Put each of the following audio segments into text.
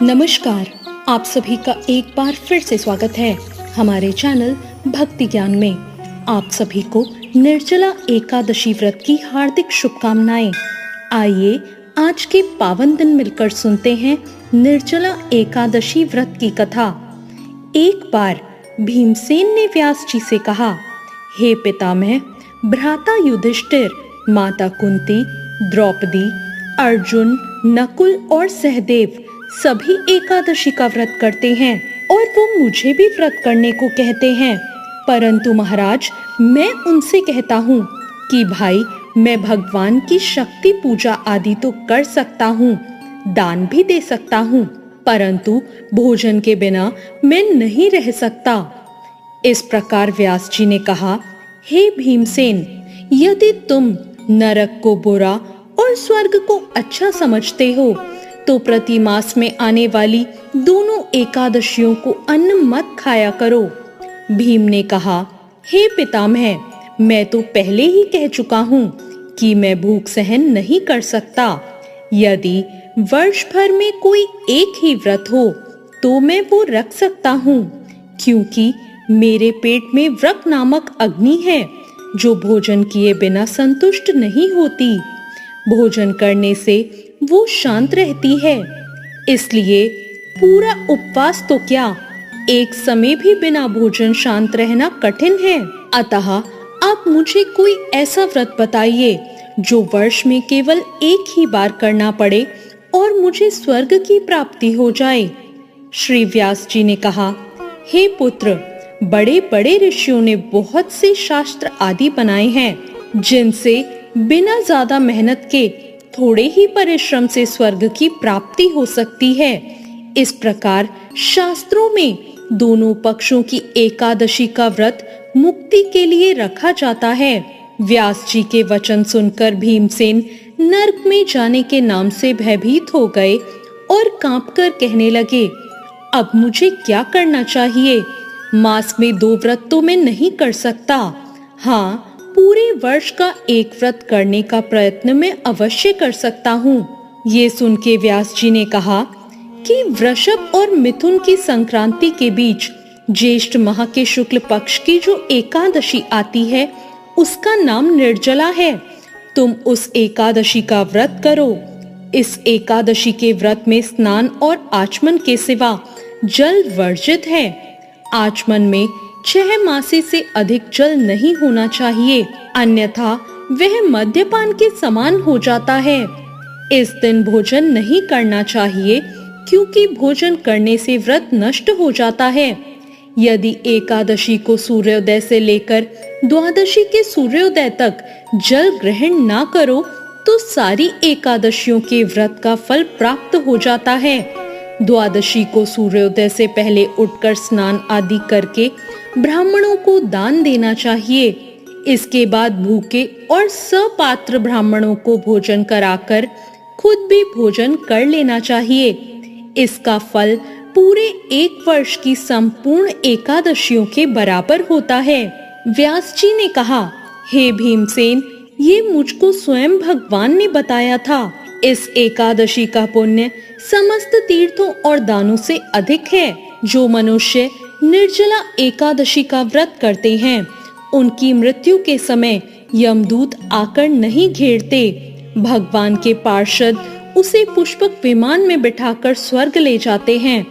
नमस्कार। आप सभी का एक बार फिर से स्वागत है हमारे चैनल भक्ति ज्ञान में। आप सभी को निर्जला एकादशी व्रत की हार्दिक शुभकामनाएं। आइए आज के पावन दिन मिलकर सुनते हैं निर्जला एकादशी व्रत की कथा। एक बार भीमसेन ने व्यास जी से कहा, हे पितामह, भ्राता युधिष्ठिर, माता कुंती, द्रौपदी, अर्जुन, नकुल और सहदेव सभी एकादशी का व्रत करते हैं और वो मुझे भी व्रत करने को कहते हैं। परंतु महाराज, मैं उनसे कहता हूँ कि भाई, मैं भगवान की शक्ति पूजा आदि तो कर सकता हूँ, दान भी दे सकता हूँ, परंतु भोजन के बिना मैं नहीं रह सकता। इस प्रकार व्यास जी ने कहा, हे भीमसेन, यदि तुम नरक को बुरा और स्वर्ग को अच्छा समझते हो तो प्रति मास में आने वाली दोनों एकादशियों को अन्न मत खाया करो। भीम ने कहा, हे पितामह, मैं तो पहले ही कह चुका हूँ कि मैं भूख सहन नहीं कर सकता। यदि वर्ष भर में कोई एक ही व्रत हो तो मैं वो रख सकता हूँ, क्योंकि मेरे पेट में व्रत नामक अग्नि है जो भोजन किए बिना संतुष्ट नहीं होती। भोजन करने से वो शांत रहती है, इसलिए पूरा उपवास तो क्या, एक समय भी बिना भोजन शांत रहना कठिन है। अतः आप मुझे कोई ऐसा व्रत बताइए जो वर्ष में केवल एक ही बार करना पड़े और मुझे स्वर्ग की प्राप्ति हो जाए। श्री व्यास जी ने कहा, हे पुत्र, बड़े बड़े ऋषियों ने बहुत से शास्त्र आदि बनाए हैं जिनसे बिना ज्यादा मेहनत के थोड़े ही परिश्रम से स्वर्ग की प्राप्ति हो सकती है। इस प्रकार शास्त्रों में दोनों पक्षों की एकादशी का व्रत मुक्ति के लिए रखा जाता है। व्यास जी के वचन सुनकर भीमसेन नरक में जाने के नाम से भयभीत हो गए और कांपकर कहने लगे, अब मुझे क्या करना चाहिए? मास में 2 व्रत तो मैं नहीं कर सकता। हाँ, पूरे वर्ष का एक व्रत करने का प्रयत्न मैं अवश्य कर सकता हूँ। ये सुन के व्यास जी ने कहा कि वृषभ और मिथुन की संक्रांति के बीच ज्येष्ठ माह के शुक्ल पक्ष की जो एकादशी आती है उसका नाम निर्जला है। तुम उस एकादशी का व्रत करो। इस एकादशी के व्रत में स्नान और आचमन के सिवा जल वर्जित है। आचमन में 6 मासे से अधिक जल नहीं होना चाहिए, अन्यथा वह मद्यपान के समान हो जाता है। इस दिन भोजन नहीं करना चाहिए, क्योंकि भोजन करने से व्रत नष्ट हो जाता है। यदि एकादशी को सूर्योदय से लेकर द्वादशी के सूर्योदय तक जल ग्रहण ना करो तो सारी एकादशियों के व्रत का फल प्राप्त हो जाता है। द्वादशी को सूर्योदय से पहले उठकर स्नान आदि करके ब्राह्मणों को दान देना चाहिए। इसके बाद भूखे और सपात्र ब्राह्मणों को भोजन कराकर खुद भी भोजन कर लेना चाहिए। इसका फल पूरे एक वर्ष की संपूर्ण एकादशियों के बराबर होता है। व्यास जी ने कहा, हे भीमसेन, ये मुझको स्वयं भगवान ने बताया था। इस एकादशी का पुण्य समस्त तीर्थों और दानों से अधिक है। जो मनुष्य निर्जला एकादशी का व्रत करते हैं उनकी मृत्यु के समय यमदूत आकर नहीं घेरते। भगवान के पार्षद उसे पुष्पक विमान में बिठाकर स्वर्ग ले जाते हैं।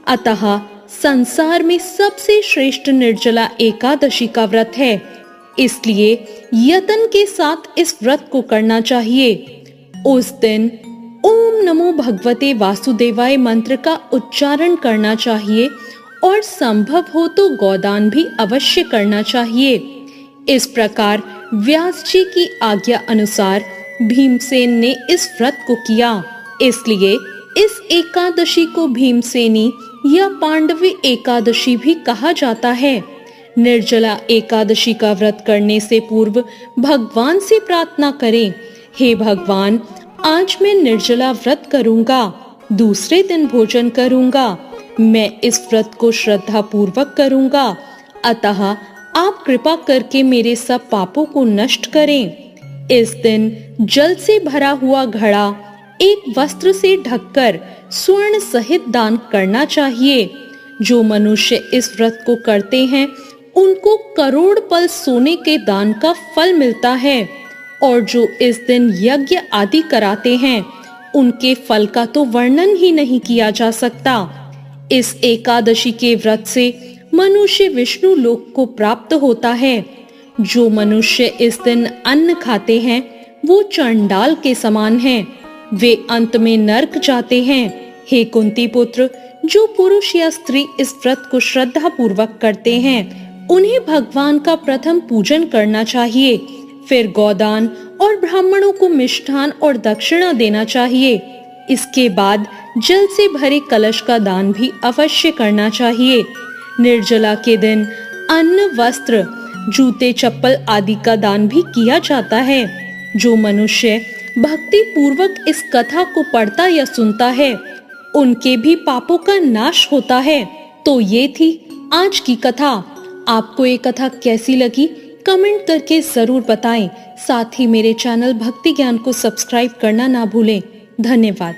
अतः संसार में सबसे श्रेष्ठ निर्जला एकादशी का व्रत है, इसलिए यतन के साथ इस व्रत को करना चाहिए। उस दिन ओम नमो भगवते वासुदेवाय मंत्र का उच्चारण करना चाहिए और संभव हो तो गोदान भी अवश्य करना चाहिए। इस प्रकार व्यास जी की आज्ञा अनुसार भीमसेन ने इस व्रत को किया। इसलिए इस एकादशी को भीमसेनी या पांडवी एकादशी भी कहा जाता है। निर्जला एकादशी का व्रत करने से पूर्व भगवान से प्रार्थना करें, हे भगवान, आज मैं निर्जला व्रत करूंगा, दूसरे दिन भोजन करूंगा। मैं इस व्रत को श्रद्धा पूर्वक करूंगा, अतः आप कृपा करके मेरे सब पापों को नष्ट करें। इस दिन जल से भरा हुआ घड़ा एक वस्त्र से ढककर स्वर्ण सहित दान करना चाहिए। जो मनुष्य इस व्रत को करते हैं उनको करोड़ पल सोने के दान का फल मिलता है, और जो इस दिन यज्ञ आदि कराते हैं उनके फल का तो वर्णन ही नहीं किया जा सकता। इस एकादशी के व्रत से मनुष्य विष्णु लोक को प्राप्त होता है। जो मनुष्य इस दिन अन्न खाते हैं वो चंडाल के समान हैं, वे अंत में नरक जाते हैं। हे कुंती पुत्र, जो पुरुष या स्त्री इस व्रत को श्रद्धा पूर्वक करते हैं उन्हें भगवान का प्रथम पूजन करना चाहिए, फिर गौदान और ब्राह्मणों को मिष्ठान और दक्षिणा देना चाहिए। इसके बाद जल से भरे कलश का दान भी अवश्य करना चाहिए। निर्जला के दिन अन्न, वस्त्र, जूते, चप्पल आदि का दान भी किया जाता है। जो मनुष्य भक्ति पूर्वक इस कथा को पढ़ता या सुनता है उनके भी पापों का नाश होता है। तो ये थी आज की कथा। आपको ये कथा कैसी लगी कमेंट करके जरूर बताएं। साथ ही मेरे चैनल भक्ति ज्ञान को सब्सक्राइब करना ना भूलें। धन्यवाद।